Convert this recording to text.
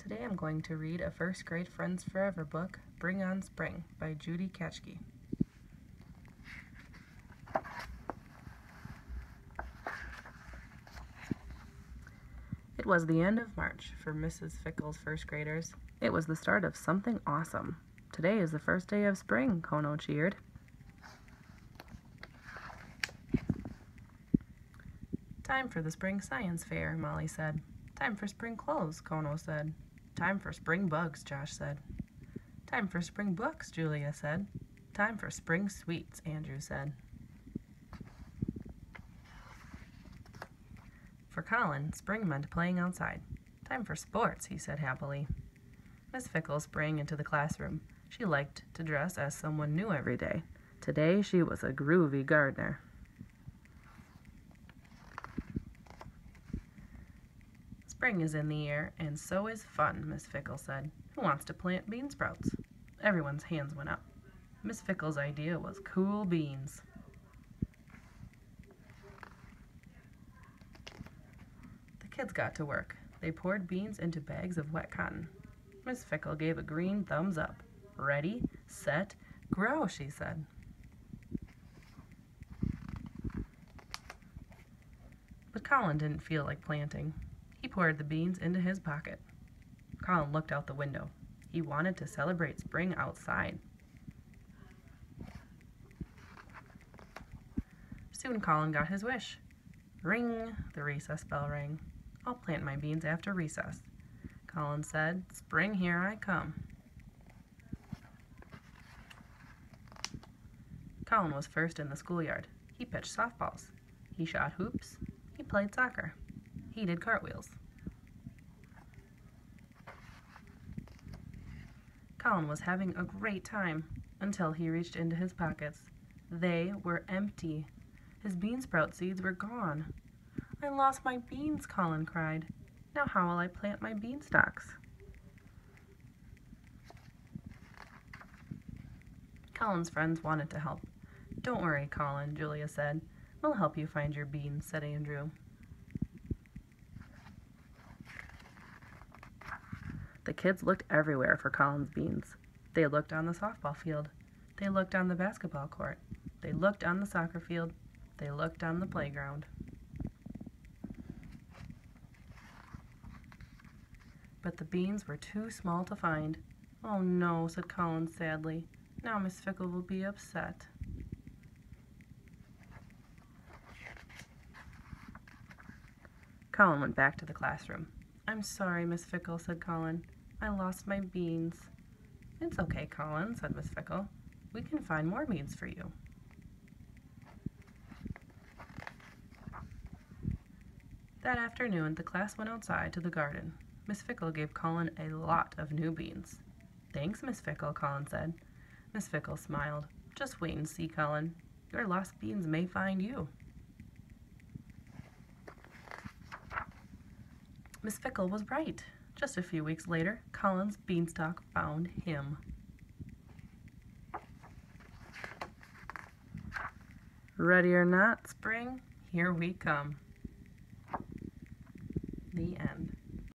Today I'm going to read a first grade Friends Forever book, Bring on Spring, by Judy Katschke. It was the end of March for Mrs. Fickle's first graders. It was the start of something awesome. Today is the first day of spring, Kono cheered. Time for the spring science fair, Molly said. Time for spring clothes, Kono said. Time for spring bugs, Josh said. Time for spring books, Julia said. Time for spring sweets, Andrew said. For Colin, spring meant playing outside. Time for sports, he said happily. Miss Fickle sprang into the classroom. She liked to dress as someone new every day. Today she was a groovy gardener. Spring is in the air, and so is fun, Miss Fickle said. Who wants to plant bean sprouts? Everyone's hands went up. Miss Fickle's idea was cool beans. The kids got to work. They poured beans into bags of wet cotton. Miss Fickle gave a green thumbs up. Ready, set, grow, she said. But Colin didn't feel like planting. He poured the beans into his pocket. Colin looked out the window. He wanted to celebrate spring outside. Soon Colin got his wish. Ring, the recess bell rang. I'll plant my beans after recess. Colin said, Spring, here I come. Colin was first in the schoolyard. He pitched softballs. He shot hoops. He played soccer. He did cartwheels. Colin was having a great time until he reached into his pockets. They were empty. His bean sprout seeds were gone. I lost my beans, Colin cried. Now how will I plant my beanstalks? Colin's friends wanted to help. Don't worry, Colin, Julia said. We'll help you find your beans, said Andrew. The kids looked everywhere for Colin's beans. They looked on the softball field. They looked on the basketball court. They looked on the soccer field. They looked on the playground. But the beans were too small to find. Oh no, said Colin sadly. Now Miss Fickle will be upset. Colin went back to the classroom. I'm sorry, Miss Fickle, said Colin. I lost my beans. It's okay, Colin, said Miss Fickle. We can find more beans for you. That afternoon, the class went outside to the garden. Miss Fickle gave Colin a lot of new beans. Thanks, Miss Fickle, Colin said. Miss Fickle smiled. Just wait and see, Colin. Your lost beans may find you. Miss Fickle was right. Just a few weeks later, Colin's beanstalk found him. Ready or not, spring, here we come. The end.